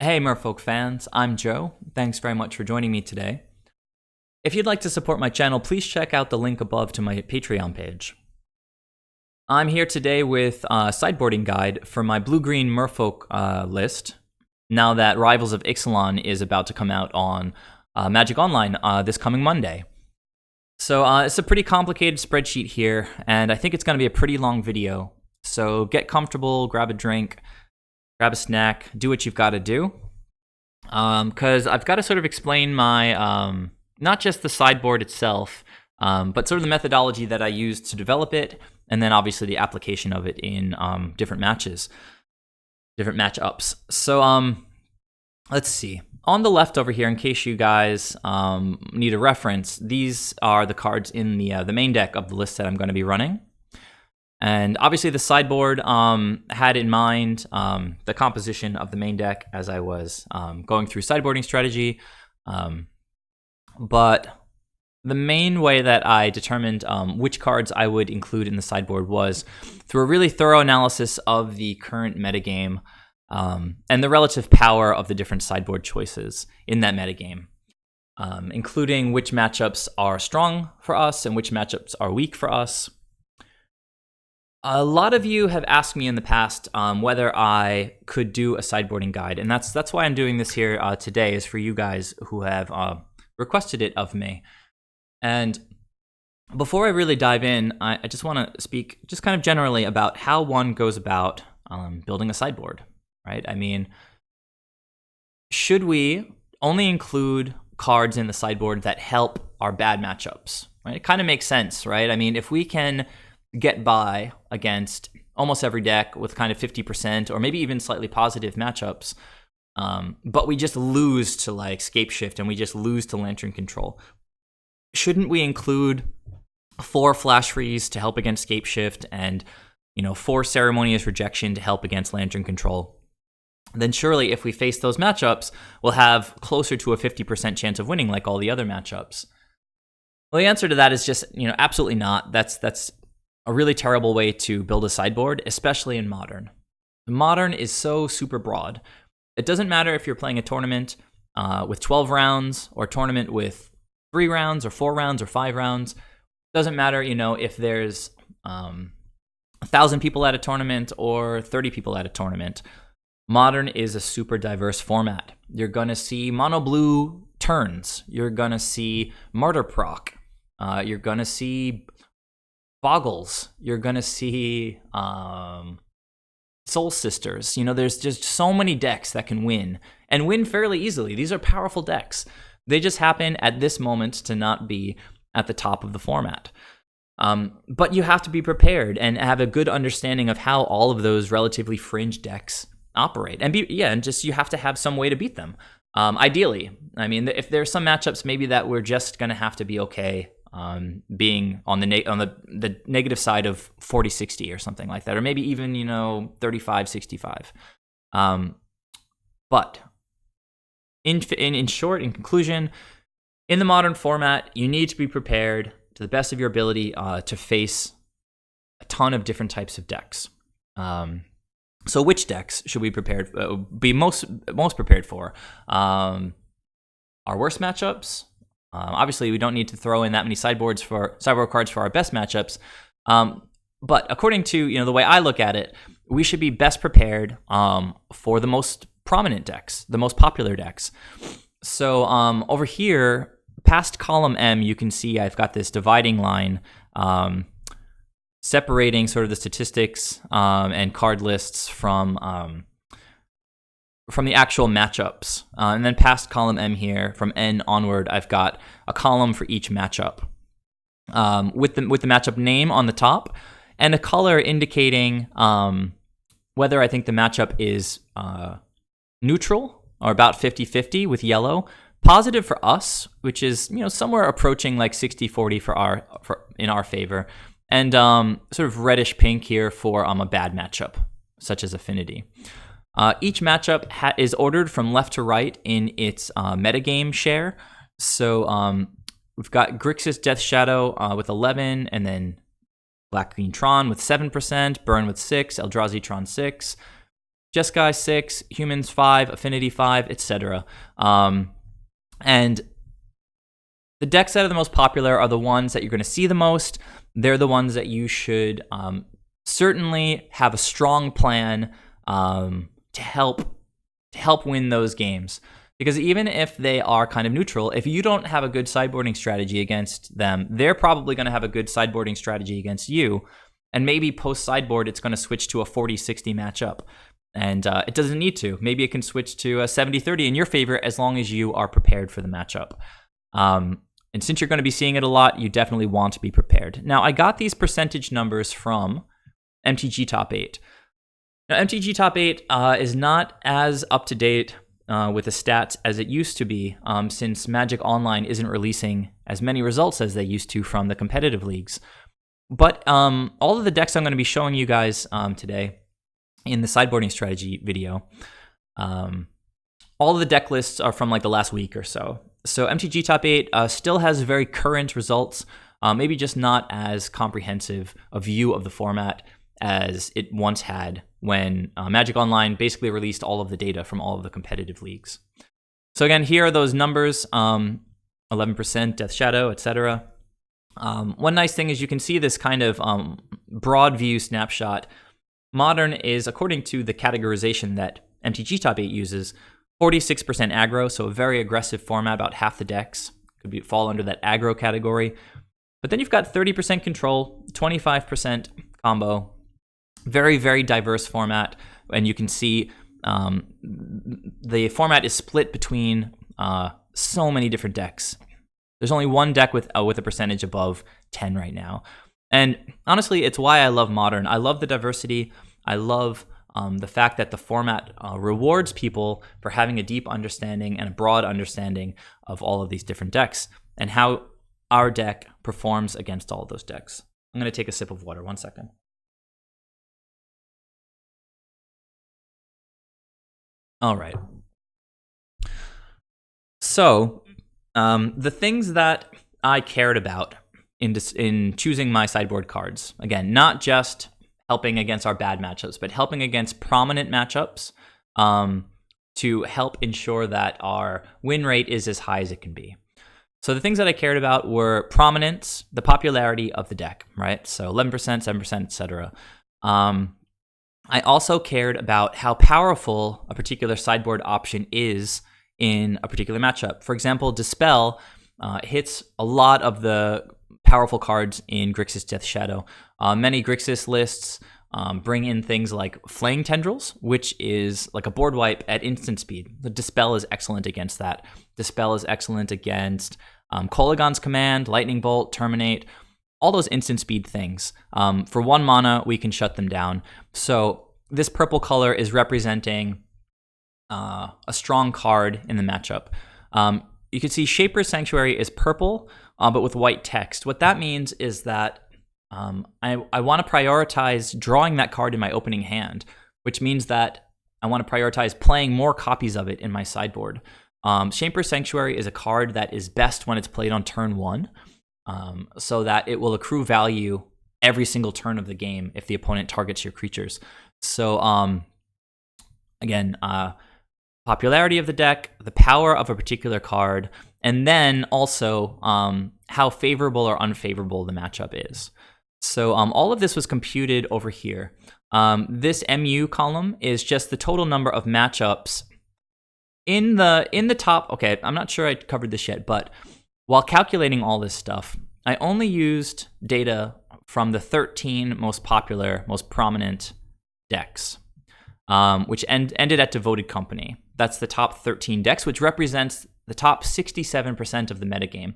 Hey Merfolk fans, I'm Joe. Thanks very much for joining me today. If you'd like to support my channel, please check out the link above to my Patreon page. I'm here today with a sideboarding guide for my blue-green Merfolk list, now that Rivals of Ixalan is about to come out on Magic Online this coming Monday. So it's a pretty complicated spreadsheet here, and I think it's going to be a pretty long video. So get comfortable, grab a drink, grab a snack, do what you've got to do. Because I've got to sort of explain my, not just the sideboard itself, but sort of the methodology that I used to develop it, and then obviously the application of it in different matches, different matchups. So let's see. On the left over here, in case you guys need a reference, these are the cards in the main deck of the list that I'm going to be running. And obviously the sideboard had in mind the composition of the main deck as I was going through sideboarding strategy. But the main way that I determined which cards I would include in the sideboard was through a really thorough analysis of the current metagame and the relative power of the different sideboard choices in that metagame, including which matchups are strong for us and which matchups are weak for us. A lot of you have asked me in the past whether I could do a sideboarding guide, and that's why I'm doing this here today, is for you guys who have requested it of me. And before I really dive in, I just want to speak just kind of generally about how one goes about building a sideboard, right? I mean, should we only include cards in the sideboard that help our bad matchups, right? It kind of makes sense, right? I mean, if we can get by against almost every deck with kind of 50% or maybe even slightly positive matchups, but we just lose to like Scape Shift and we just lose to Lantern Control, shouldn't we include 4 Flash Freeze to help against Scape Shift and 4 Ceremonious Rejection to help against Lantern Control? Then surely if we face those matchups, we'll have closer to a 50% chance of winning like all the other matchups. Well, the answer to that is just, absolutely not. That's a really terrible way to build a sideboard, especially in Modern. Modern is so super broad. It doesn't matter if you're playing a tournament with 12 rounds or a tournament with 3 rounds or 4 rounds or 5 rounds. It doesn't matter, if there's 1,000 people at a tournament or 30 people at a tournament. Modern is a super diverse format. You're going to see mono blue turns. You're going to see Martyr Proc. You're going to see Boggles, you're gonna see Soul Sisters. There's just so many decks that can win and win fairly easily. These are powerful decks. They just happen at this moment to not be at the top of the format. But you have to be prepared and have a good understanding of how all of those relatively fringe decks operate. And you have to have some way to beat them. Ideally, I mean, if there's some matchups maybe that we're just gonna have to be okay being on the negative side of 40-60 or something like that, or maybe even 35-65. But in short, in conclusion, in the Modern format, you need to be prepared to the best of your ability to face a ton of different types of decks. So which decks should we be most prepared for? Our worst matchups. Obviously, we don't need to throw in that many sideboard cards for our best matchups. But according to the way I look at it, we should be best prepared for the most prominent decks, the most popular decks. So over here, past column M, you can see I've got this dividing line separating sort of the statistics and card lists from the actual matchups. And then past column M here, from N onward, I've got a column for each matchup with the matchup name on the top and a color indicating whether I think the matchup is neutral or about 50-50 with yellow, positive for us, which is somewhere approaching like 60-40 in our favor, and sort of reddish pink here for a bad matchup, such as Affinity. Each matchup is ordered from left to right in its metagame share. So we've got Grixis Death Shadow with 11, and then Black Green Tron with 7%, Burn with 6, Eldrazi Tron 6, Jeskai 6, Humans 5, Affinity 5, etc. And the decks that are the most popular are the ones that you're going to see the most. They're the ones that you should certainly have a strong plan to help win those games. Because even if they are kind of neutral, if you don't have a good sideboarding strategy against them, they're probably going to have a good sideboarding strategy against you. And maybe post-sideboard, it's going to switch to a 40-60 matchup. And it doesn't need to. Maybe it can switch to a 70-30 in your favor as long as you are prepared for the matchup. And since you're going to be seeing it a lot, you definitely want to be prepared. Now, I got these percentage numbers from MTG Top 8. Now, MTG Top 8 is not as up-to-date with the stats as it used to be, since Magic Online isn't releasing as many results as they used to from the competitive leagues. But all of the decks I'm going to be showing you guys today in the sideboarding strategy video, all of the deck lists are from like the last week or so. So MTG Top 8 still has very current results, maybe just not as comprehensive a view of the format as it once had when Magic Online basically released all of the data from all of the competitive leagues. So again, here are those numbers, 11%, Death Shadow, etc. One nice thing is you can see this kind of broad view snapshot. Modern is, according to the categorization that MTG Top 8 uses, 46% aggro, so a very aggressive format, about half the decks could fall under that aggro category. But then you've got 30% control, 25% combo, very, very diverse format. And you can see the format is split between so many different decks. There's only one deck with a percentage above 10 right now. And honestly, it's why I love Modern. I love the diversity. I love the fact that the format rewards people for having a deep understanding and a broad understanding of all of these different decks and how our deck performs against all of those decks. I'm going to take a sip of water. 1 second. All right. So the things that I cared about in choosing my sideboard cards, again, not just helping against our bad matchups, but helping against prominent matchups to help ensure that our win rate is as high as it can be. So the things that I cared about were prominence, the popularity of the deck, right? So 11%, 7%, etc. I also cared about how powerful a particular sideboard option is in a particular matchup. For example, Dispel hits a lot of the powerful cards in Grixis Death Shadow. Many Grixis lists bring in things like Flaying Tendrils, which is like a board wipe at instant speed. The Dispel is excellent against that. Dispel is excellent against Kolaghan's Command, Lightning Bolt, Terminate, all those instant speed things. For 1 mana, we can shut them down. So this purple color is representing a strong card in the matchup. You can see Shaper's Sanctuary is purple, but with white text. What that means is that I want to prioritize drawing that card in my opening hand, which means that I want to prioritize playing more copies of it in my sideboard. Shaper's Sanctuary is a card that is best when it's played on turn 1, so that it will accrue value every single turn of the game if the opponent targets your creatures. So again, popularity of the deck, the power of a particular card, and then also how favorable or unfavorable the matchup is. So all of this was computed over here. This MU column is just the total number of matchups in the top. Okay, I'm not sure I covered this yet, but while calculating all this stuff, I only used data from the 13 most popular, most prominent decks, which ended at Devoted Company. That's the top 13 decks, which represents the top 67% of the metagame.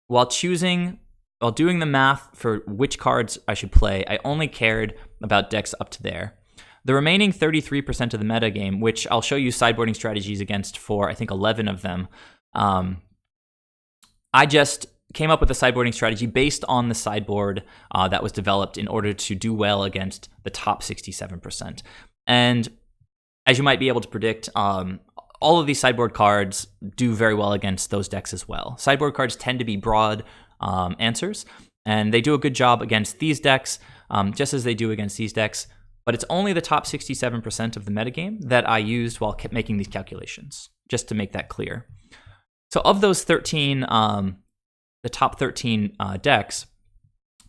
While doing the math for which cards I should play, I only cared about decks up to there. The remaining 33% of the metagame, which I'll show you sideboarding strategies against for, I think, 11 of them, I just came up with a sideboarding strategy based on the sideboard that was developed in order to do well against the top 67%. And as you might be able to predict, all of these sideboard cards do very well against those decks as well. Sideboard cards tend to be broad answers, and they do a good job against these decks, just as they do against these decks. but it's only the top 67% of the metagame that I used while making these calculations, just to make that clear. So of those 13, the top 13 decks,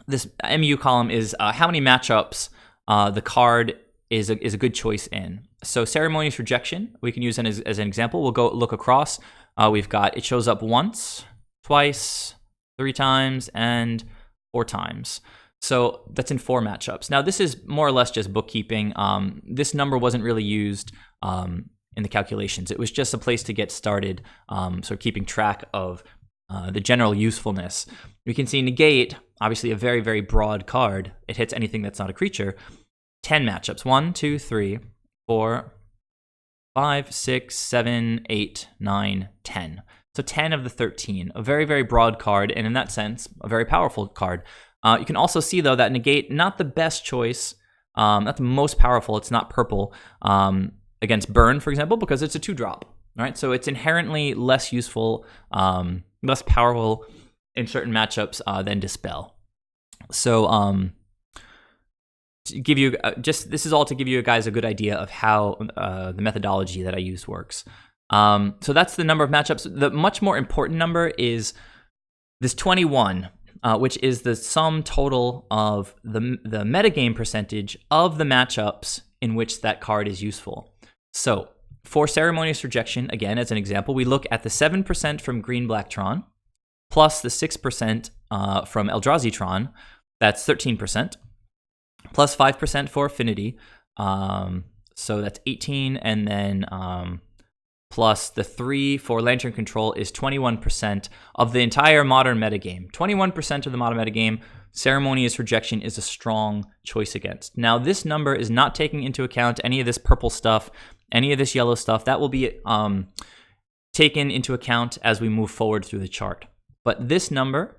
this MU column is how many matchups the card is a good choice in. So Ceremonious Rejection, we can use as an example. We'll go look across. We've got, it shows up once, twice, 3 times, and 4 times. So that's in 4 matchups. Now this is more or less just bookkeeping. This number wasn't really used in the calculations. It was just a place to get started, sort of keeping track of the general usefulness. We can see Negate, obviously a very, very broad card. It hits anything that's not a creature. 10 matchups. 1, 2, 3, 4, 5, 6, 7, 8, 9, 10. So 10 of the 13. A very, very broad card, and in that sense, a very powerful card. You can also see, though, that Negate, not the best choice, not the most powerful. It's not purple against Burn, for example, because it's a 2-drop. Right? So it's inherently less useful, less powerful in certain matchups than Dispel. So to give you this is all to give you guys a good idea of how the methodology that I use works. So that's the number of matchups. The much more important number is this 21, which is the sum total of the metagame percentage of the matchups in which that card is useful. So for Ceremonious Rejection, again, as an example, we look at the 7% from Green-Black Tron, plus the 6% from Eldrazi Tron, that's 13%, plus 5% for Affinity, so that's 18, and then plus the 3 for Lantern Control is 21% of the entire modern metagame. 21% of the modern metagame, Ceremonious Rejection is a strong choice against. Now, this number is not taking into account any of this purple stuff, any of this yellow stuff. That will be taken into account as we move forward through the chart. But this number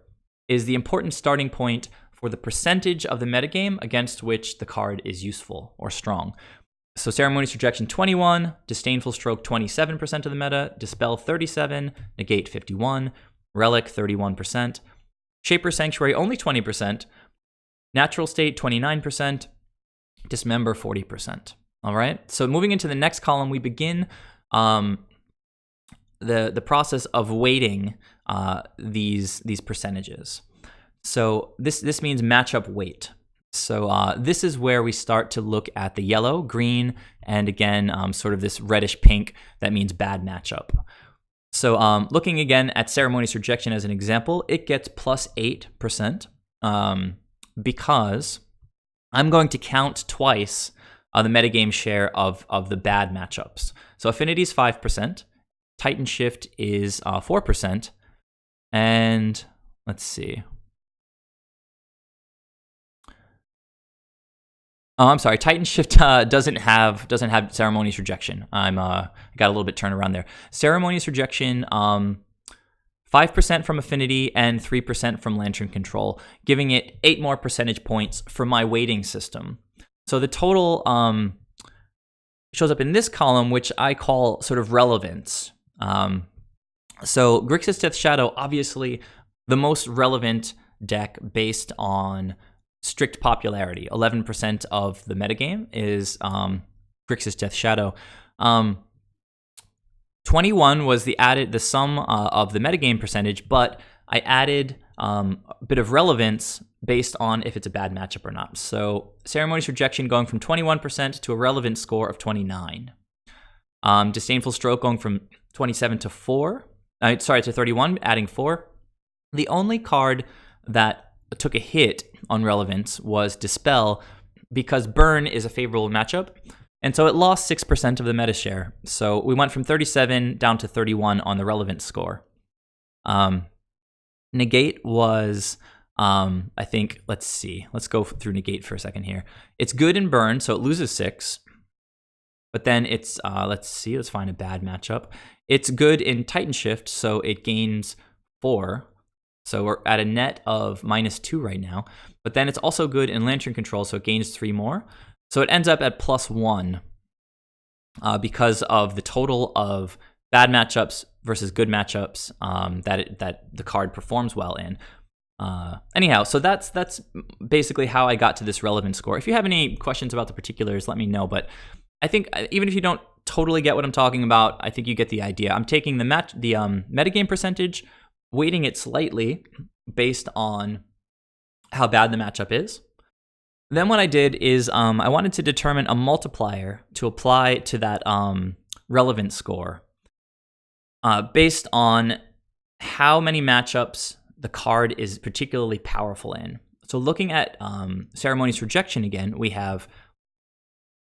is the important starting point for the percentage of the metagame against which the card is useful or strong. So Ceremonious Rejection 21, Disdainful Stroke 27% of the meta, Dispel 37, Negate 51, Relic 31%, Shaper Sanctuary only 20%, Natural State 29%, Dismember 40%. All right. So moving into the next column, we begin the process of weighting these percentages. So this means matchup weight. So this is where we start to look at the yellow, green, and again, sort of this reddish pink. That means bad matchup. So looking again at Ceremonious Rejection as an example, it gets plus 8% because I'm going to count twice the metagame share of the bad matchups. So Affinity is 5%, Titan Shift is 4%, and let's see. Oh, I'm sorry. Titan Shift doesn't have Ceremonious Rejection. I got a little bit turned around there. Ceremonious Rejection, 5% from Affinity and 3% from Lantern Control, giving it 8 more percentage points for my weighting system. So the total shows up in this column, which I call sort of relevance. So Grixis Death Shadow, obviously the most relevant deck based on strict popularity. 11% of the metagame is Grixis Death Shadow. 21 was the sum of the metagame percentage, but I added a bit of relevance based on if it's a bad matchup or not. So Ceremonious Rejection going from 21% to a relevant score of 29. Disdainful Stroke going from 27 to 31, adding 4. The only card that took a hit on relevance was Dispel, because Burn is a favorable matchup, and so it lost 6% of the meta share. So we went from 37 down to 31 on the relevance score. Negate was, I think, let's go through Negate for a second here. It's good in Burn, so it loses 6. But then it's, let's find a bad matchup. It's good in Titan Shift, so it gains 4. So we're at a net of -2 right now. But then it's also good in Lantern Control, so it gains 3 more. So it ends up at +1 because of the total of bad matchups versus good matchups that the card performs well in. Anyhow, so that's basically how I got to this relevant score. If you have any questions about the particulars, let me know. But I think even if you don't totally get what I'm talking about, I think you get the idea. I'm taking the metagame percentage, weighting it slightly based on how bad the matchup is. Then what I did is I wanted to determine a multiplier to apply to that relevant score based on how many matchups the card is particularly powerful in. So looking at Ceremonious Rejection again, we have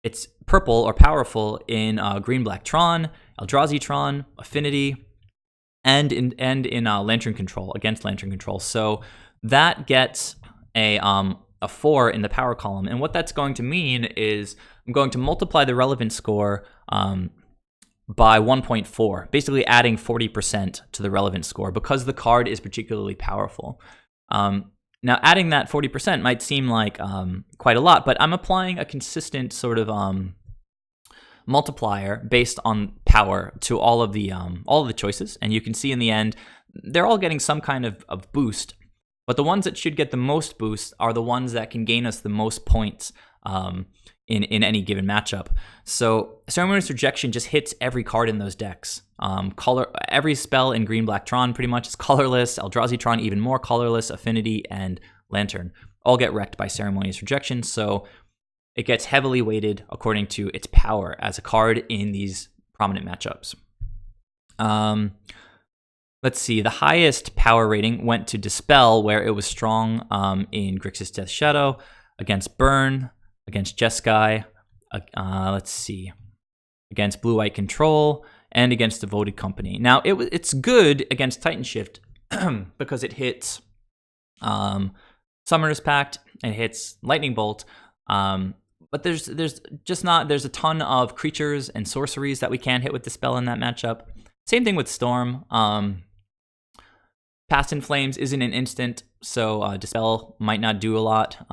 it's purple or powerful in Green-Black Tron, Eldrazi Tron, Affinity, and in Lantern Control, against Lantern Control. So that gets a 4 in the power column. And what that's going to mean is I'm going to multiply the relevant score by 1.4, basically adding 40% to the relevant score because the card is particularly powerful. Now, adding that 40% might seem like quite a lot, but I'm applying a consistent sort of multiplier based on power to all of the choices, and you can see in the end they're all getting some kind of boost. But the ones that should get the most boost are the ones that can gain us the most points in any given matchup. So Ceremonious Rejection just hits every card in those decks. Every spell in Green-Black Tron pretty much is colorless. Eldrazi Tron even more colorless. Affinity and Lantern all get wrecked by Ceremonious Rejection. So it gets heavily weighted according to its power as a card in these prominent matchups. Let's see. The highest power rating went to Dispel, where it was strong in Grixis Death Shadow, against Burn, against Jeskai, let's see, against Blue-White Control, and against Devoted Company. Now, it's good against Titan Shift because it hits Summoner's Pact, and it hits Lightning Bolt, but there's a ton of creatures and sorceries that we can't hit with Dispel in that matchup. Same thing with Storm. Past in Flames isn't an instant, so Dispel might not do a lot.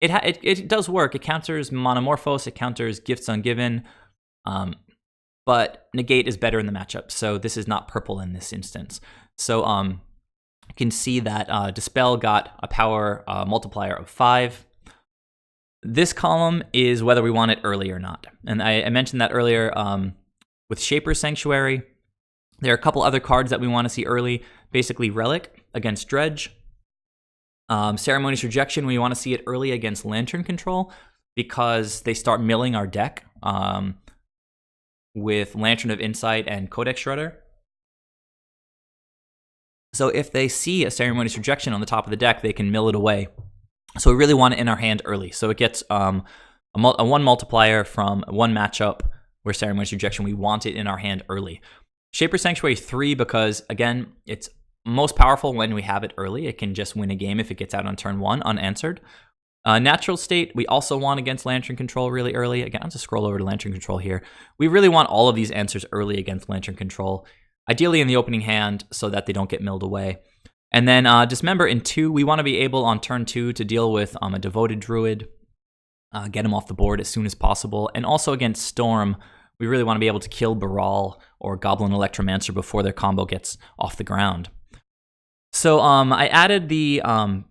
It does work. It counters Monomorphose, it counters Gifts Ungiven, but Negate is better in the matchup, so this is not purple in this instance. So you can see that Dispel got a power multiplier of 5. This column is whether we want it early or not. And I mentioned that earlier with Shaper's Sanctuary. There are a couple other cards that we want to see early, basically Relic against Dredge. Ceremonious Rejection, we want to see it early against Lantern Control because they start milling our deck with Lantern of Insight and Codex Shredder. So if they see a Ceremonious Rejection on the top of the deck, they can mill it away. So we really want it in our hand early. So it gets a 1 multiplier from one matchup where Ceremonious Rejection, we want it in our hand early. Shaper's Sanctuary 3 because, again, it's most powerful when we have it early. It can just win a game if it gets out on turn 1 unanswered. Natural State, we also want against Lantern Control really early. Again, I'll just scroll over to Lantern Control here. We really want all of these answers early against Lantern Control, ideally in the opening hand so that they don't get milled away. And then Dismember in 2, we want to be able on turn 2 to deal with a Devoted Druid, get him off the board as soon as possible. And also against Storm, we really want to be able to kill Baral or Goblin Electromancer before their combo gets off the ground. So I added the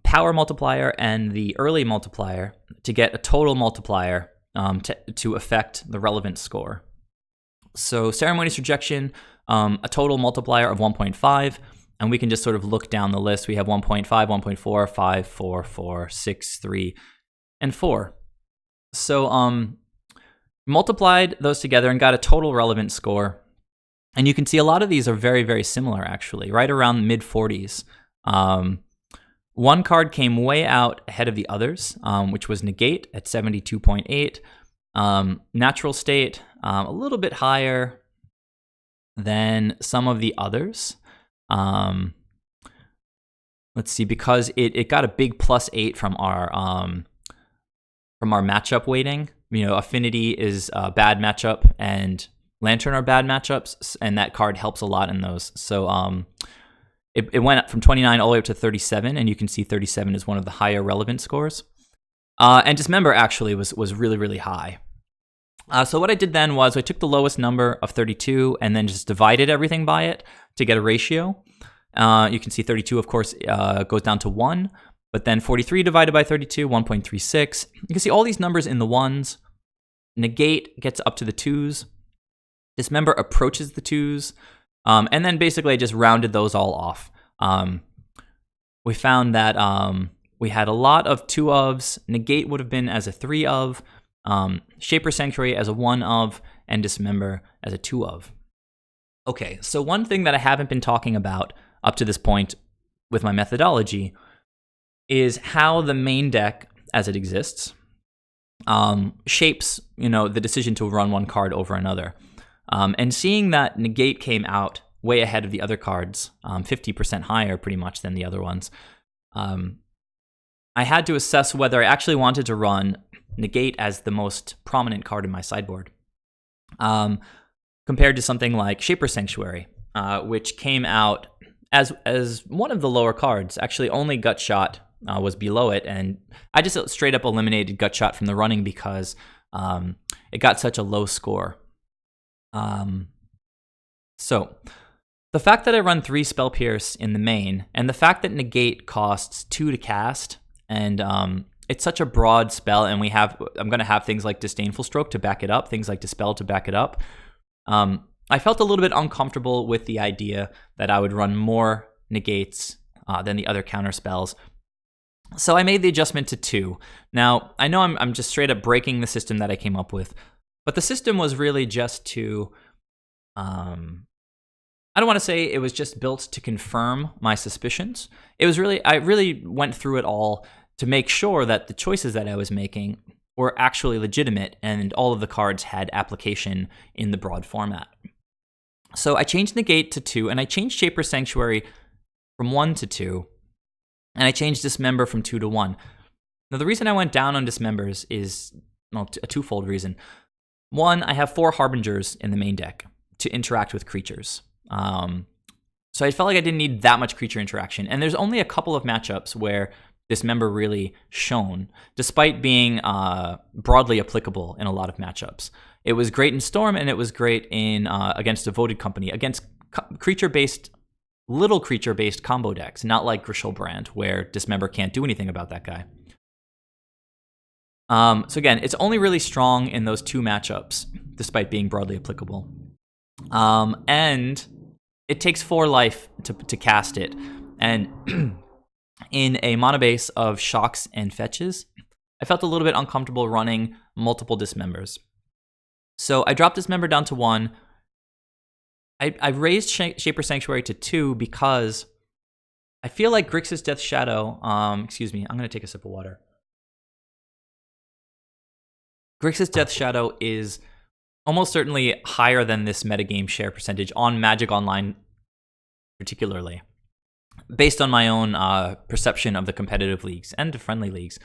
power multiplier and the early multiplier to get a total multiplier to affect the relevant score. So Ceremonious Rejection, a total multiplier of 1.5, and we can just sort of look down the list. We have 1.5, 1.4, 5, 4, 4, 6, 3, and 4. So multiplied those together and got a total relevant score. And you can see a lot of these are very, very similar, actually, right around mid-40s. One card came way out ahead of the others, which was Negate at 72.8. Natural State, a little bit higher than some of the others. Let's see, because it got a big +8 from our matchup weighting. You know, Affinity is a bad matchup, and Lantern are bad matchups, and that card helps a lot in those. So it went up from 29 all the way up to 37, and you can see 37 is one of the higher relevant scores. And Dismember actually was really, really high. So what I did then was I took the lowest number of 32 and then just divided everything by it to get a ratio. You can see 32, of course, goes down to 1. But then 43 divided by 32, 1.36. You can see all these numbers in the 1s. Negate gets up to the 2s. Dismember approaches the 2s. And then basically I just rounded those all off. We found that we had a lot of 2 ofs. Negate would have been as a 3 of. Shaper Sanctuary as a 1 of. And Dismember as a 2 of. Okay, so one thing that I haven't been talking about up to this point with my methodology is how the main deck, as it exists, shapes, the decision to run one card over another. And seeing that Negate came out way ahead of the other cards, 50% higher pretty much than the other ones, I had to assess whether I actually wanted to run Negate as the most prominent card in my sideboard, compared to something like Shaper Sanctuary, which came out as one of the lower cards. Actually, only Gutshot was below it, and I just straight up eliminated Gutshot from the running because it got such a low score. So the fact that I run 3 Spell Pierce in the main, and the fact that Negate costs 2 to cast, and it's such a broad spell, and I'm going to have things like Disdainful Stroke to back it up, things like Dispel to back it up. I felt a little bit uncomfortable with the idea that I would run more Negates than the other counter spells. So I made the adjustment to 2. Now, I know I'm just straight up breaking the system that I came up with, but the system was really just to, I don't want to say it was just built to confirm my suspicions. It was really, I really went through it all to make sure that the choices that I was making were actually legitimate and all of the cards had application in the broad format. So I changed Negate to 2, and I changed Shaper Sanctuary from 1 to 2. And I changed Dismember from 2 to 1. Now, the reason I went down on Dismembers is a twofold reason. One, I have 4 Harbingers in the main deck to interact with creatures. So I felt like I didn't need that much creature interaction. And there's only a couple of matchups where Dismember really shone, despite being broadly applicable in a lot of matchups. It was great in Storm, and it was great in against Devoted Company, against little creature-based combo decks, not like Grishelbrand, where Dismember can't do anything about that guy. So again, it's only really strong in those 2 matchups, despite being broadly applicable. And it takes 4 life to cast it. And in a mono base of Shocks and Fetches, I felt a little bit uncomfortable running multiple Dismembers. So I dropped Dismember down to 1. I raised Shaper Sanctuary to 2 because I feel like Grixis Death Shadow, excuse me, I'm going to take a sip of water. Grixis Death Shadow is almost certainly higher than this metagame share percentage on Magic Online particularly, based on my own perception of the competitive leagues and the friendly leagues.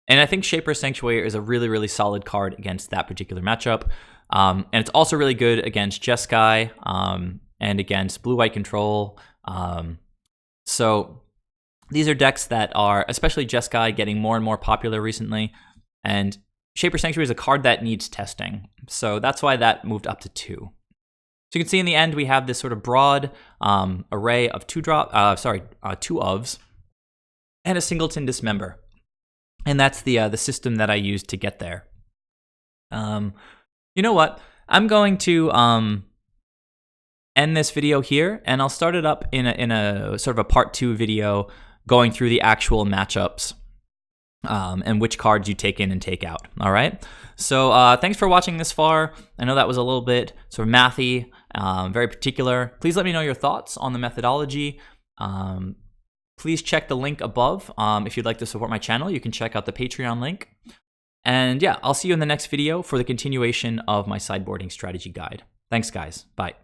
And I think Shaper Sanctuary is a really, really solid card against that particular matchup. And it's also really good against Jeskai and against Blue-White Control. So these are decks that are, especially Jeskai, getting more and more popular recently. And Shaper Sanctuary is a card that needs testing. So that's why that moved up to 2. So you can see in the end, we have this sort of broad array of 2 ofs and a singleton Dismember. And that's the system that I used to get there. You know what? I'm going to end this video here, and I'll start it up in a sort of a part 2 video going through the actual matchups and which cards you take in and take out. All right. So thanks for watching this far. I know that was a little bit sort of mathy, very particular. Please let me know your thoughts on the methodology. Please check the link above. If you'd like to support my channel, you can check out the Patreon link. And yeah, I'll see you in the next video for the continuation of my sideboarding strategy guide. Thanks, guys. Bye.